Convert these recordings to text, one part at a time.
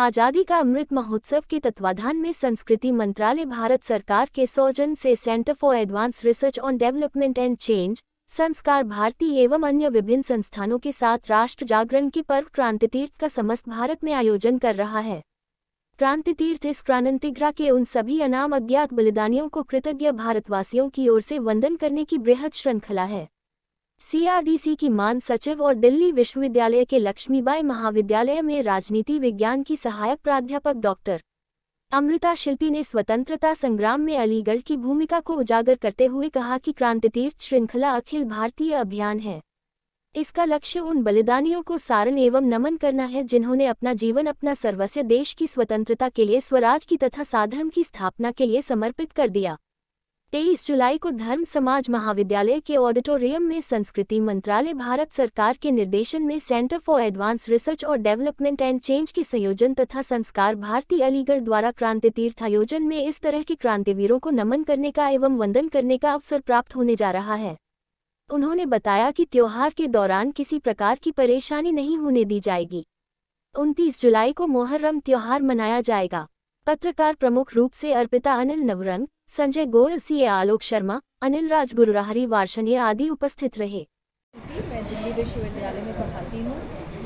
आजादी का अमृत महोत्सव के तत्वाधान में संस्कृति मंत्रालय भारत सरकार के सौजन्य से centre for advance research on development and change, संस्कार भारती एवं अन्य विभिन्न संस्थानों के साथ राष्ट्र जागरण के पर्व क्रांति तीर्थ का समस्त भारत में आयोजन कर रहा है। क्रांति तीर्थ इस क्रांतिग्रह के उन सभी अनाम अज्ञात बलिदानियों को कृतज्ञ भारतवासियों की ओर से वंदन करने की बृहद श्रृंखला है। CRDC की मान सचिव और दिल्ली विश्वविद्यालय के लक्ष्मीबाई महाविद्यालय में राजनीति विज्ञान की सहायक प्राध्यापक डॉक्टर अमृता शिल्पी ने स्वतंत्रता संग्राम में अलीगढ़ की भूमिका को उजागर करते हुए कहा कि क्रांति तीर्थ श्रृंखला अखिल भारतीय अभियान है। इसका लक्ष्य उन बलिदानियों को सारण एवं नमन करना है जिन्होंने अपना जीवन अपना सर्वस्व देश की स्वतंत्रता के लिए, स्वराज की तथा साधर्म की स्थापना के लिए समर्पित कर दिया। 23 जुलाई को धर्म समाज महाविद्यालय के ऑडिटोरियम में संस्कृति मंत्रालय भारत सरकार के निर्देशन में सेंटर फॉर एडवांस रिसर्च और डेवलपमेंट एंड चेंज के संयोजन तथा संस्कार भारती अलीगढ़ द्वारा क्रांति तीर्थ आयोजन में इस तरह के क्रांतिवीरों को नमन करने का एवं वंदन करने का अवसर प्राप्त होने जा रहा है। उन्होंने बताया कि त्योहार के दौरान किसी प्रकार की परेशानी नहीं होने दी जाएगी। 29 जुलाई को मुहर्रम त्योहार मनाया जाएगा। पत्रकार प्रमुख रूप से अर्पिता अनिल नवरंग, संजय गोयल, CA आलोक शर्मा, अनिल राज गुरुराहरी वार्षणीय आदि उपस्थित रहे। मैं दिल्ली विश्वविद्यालय में पढ़ाती हूँ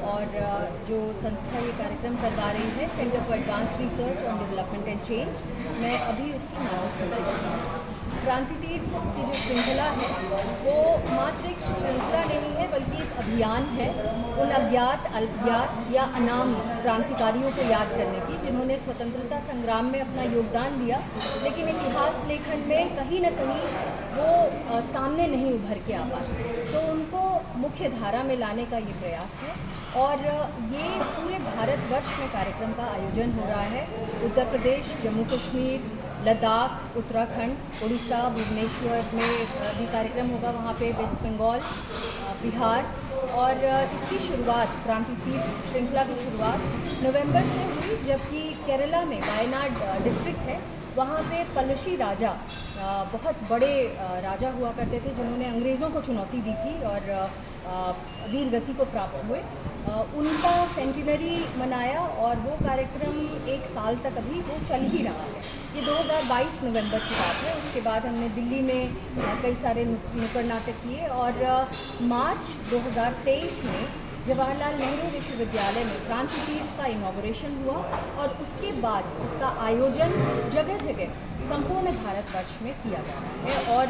और जो संस्था ये कार्यक्रम करवा रही है centre for advance research on development and change, मैं अभी उसकी मानक सचिव हूँ। क्रांति तीर्थ की जो श्रृंखला है वो मात्र एक श्रृंखला नहीं है बल्कि एक अभियान है उन अज्ञात, अल्पज्ञात या अनाम क्रांतिकारियों को याद करने की जिन्होंने स्वतंत्रता संग्राम में अपना योगदान दिया, लेकिन इतिहास लेखन में कहीं न कहीं वो सामने नहीं उभर के आ पाते। तो उनको मुख्य धारा में लाने का ये प्रयास है और ये पूरे भारतवर्ष में कार्यक्रम का आयोजन हो रहा है। उत्तर प्रदेश, जम्मू कश्मीर, लद्दाख, उत्तराखंड, उड़ीसा, भुवनेश्वर में भी कार्यक्रम होगा, वहाँ पे वेस्ट बंगाल, बिहार। और इसकी शुरुआत, क्रांति तीर्थ श्रृंखला की शुरुआत नवंबर से हुई, जबकि केरला में वायनाड डिस्ट्रिक्ट है, वहाँ पे पलशी राजा, बहुत बड़े राजा हुआ करते थे जिन्होंने अंग्रेज़ों को चुनौती दी थी और वीर गति को प्राप्त हुए। उनका सेंटिनरी मनाया और वो कार्यक्रम 1 साल तक अभी वो चल ही रहा है। ये 2022 नवंबर की बात है। उसके बाद हमने दिल्ली में कई सारे नुक्कड़ नाटक किए और मार्च 2023 में जवाहरलाल नेहरू विश्वविद्यालय में क्रांति तीर्थ का इनॉग्रेशन हुआ और उसके बाद इसका आयोजन जगह जगह संपूर्ण भारतवर्ष में किया जा रहा है। और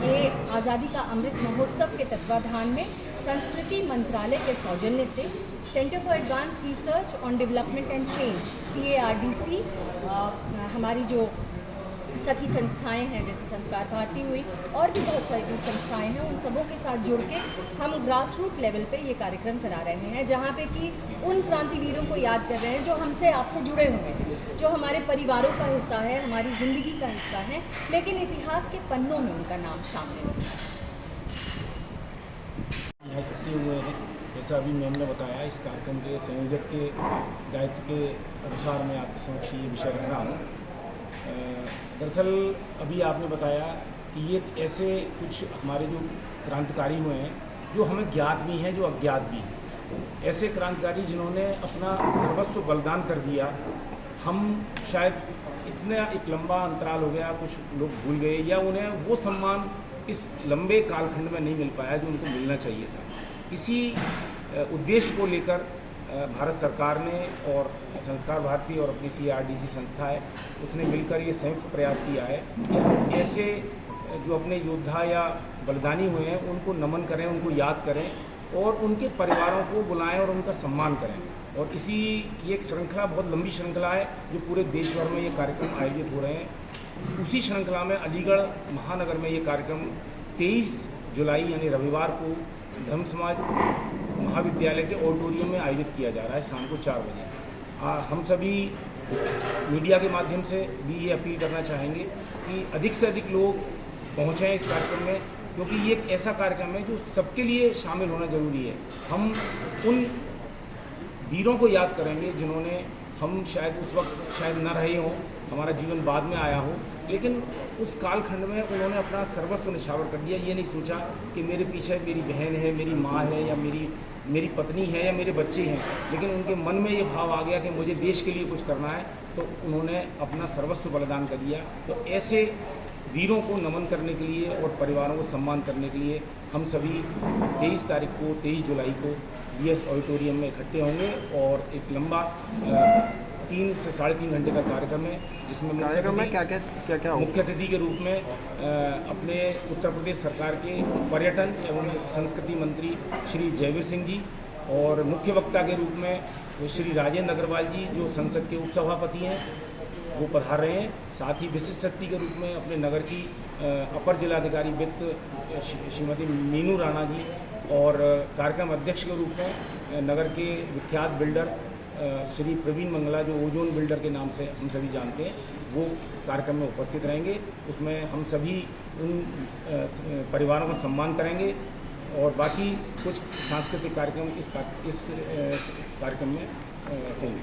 ये आज़ादी का अमृत महोत्सव के तत्वाधान में संस्कृति मंत्रालय के सौजन्य से centre for advance research on development and change, CARDC, हमारी जो सखी संस्थाएं हैं जैसे संस्कार भारती हुई और भी बहुत सारी संस्थाएं हैं, उन सबों के साथ जुड़ के हम ग्रास रूट लेवल पे ये कार्यक्रम करा रहे हैं, जहाँ पे कि उन क्रांतिवीरों को याद कर रहे हैं जो हमसे आपसे जुड़े हुए हैं, जो हमारे परिवारों का हिस्सा है, हमारी ज़िंदगी का हिस्सा है, लेकिन इतिहास के पन्नों में उनका नाम सामने नहीं है। यहाँ इकट्ठे हुए हैं, जैसा अभी मैम ने बताया, इस कार्यक्रम के संयोजक के दायित्व के अनुसार मैं आपके समक्ष ये विषय रख रहा हूँ। दरअसल अभी आपने बताया कि ये ऐसे कुछ हमारे जो क्रांतिकारी हुए हैं जो हमें ज्ञात भी हैं, जो अज्ञात भी हैं, ऐसे क्रांतिकारी जिन्होंने अपना सर्वस्व बलिदान कर दिया। हम शायद इतना एक लंबा अंतराल हो गया, कुछ लोग भूल गए या उन्हें वो सम्मान इस लंबे कालखंड में नहीं मिल पाया जो उनको मिलना चाहिए था। इसी उद्देश्य को लेकर भारत सरकार ने और संस्कार भारती और अपनी CRDC संस्था है, उसने मिलकर ये संयुक्त प्रयास किया है कि हम ऐसे जो अपने योद्धा या बलिदानी हुए हैं उनको नमन करें, उनको याद करें और उनके परिवारों को बुलाएं और उनका सम्मान करें। और ये एक श्रृंखला, बहुत लंबी श्रृंखला है जो पूरे देश भर में ये कार्यक्रम आयोजित हो रहे हैं। उसी श्रृंखला में अलीगढ़ महानगर में ये कार्यक्रम 23 जुलाई यानी रविवार को धर्म समाज महाविद्यालय के ऑडिटोरियम में आयोजित किया जा रहा है शाम को 4 बजे। हम सभी मीडिया के माध्यम से भी ये अपील करना चाहेंगे कि अधिक से अधिक लोग पहुँचें इस कार्यक्रम में, क्योंकि ये एक ऐसा कार्यक्रम है जो सबके लिए शामिल होना ज़रूरी है। हम उन वीरों को याद करेंगे जिन्होंने, हम शायद उस वक्त शायद न रहे हों, हमारा जीवन बाद में आया हो, लेकिन उस कालखंड में उन्होंने अपना सर्वस्व निछावर कर दिया। ये नहीं सोचा कि मेरे पीछे मेरी बहन है, मेरी माँ है या मेरी मेरी पत्नी है या मेरे बच्चे हैं, लेकिन उनके मन में ये भाव आ गया कि मुझे देश के लिए कुछ करना है, तो उन्होंने अपना सर्वस्व बलिदान कर दिया। तो ऐसे वीरों को नमन करने के लिए और परिवारों को सम्मान करने के लिए हम सभी 23 तारीख को 23 जुलाई को बीएस ऑडिटोरियम में इकट्ठे होंगे और एक लंबा 3 से 3.5 घंटे का कार्यक्रम है, जिसमें मुख्य अतिथि के रूप में अपने उत्तर प्रदेश सरकार के पर्यटन एवं संस्कृति मंत्री श्री जयवीर सिंह जी और मुख्य वक्ता के रूप में श्री राजेंद्र अग्रवाल जी जो संसद के उपसभापति हैं वो पधार रहे हैं। साथ ही विशिष्ट अतिथि के रूप में अपने नगर की अपर जिलाधिकारी वित्त श्रीमती मीनू राणा जी और कार्यक्रम अध्यक्ष के रूप में नगर के विख्यात बिल्डर श्री प्रवीण मंगला जो ओजोन बिल्डर के नाम से हम सभी जानते हैं, वो कार्यक्रम में उपस्थित रहेंगे। उसमें हम सभी उन परिवारों का सम्मान करेंगे और बाकी कुछ सांस्कृतिक कार्यक्रम इस कार्यक्रम में होंगे।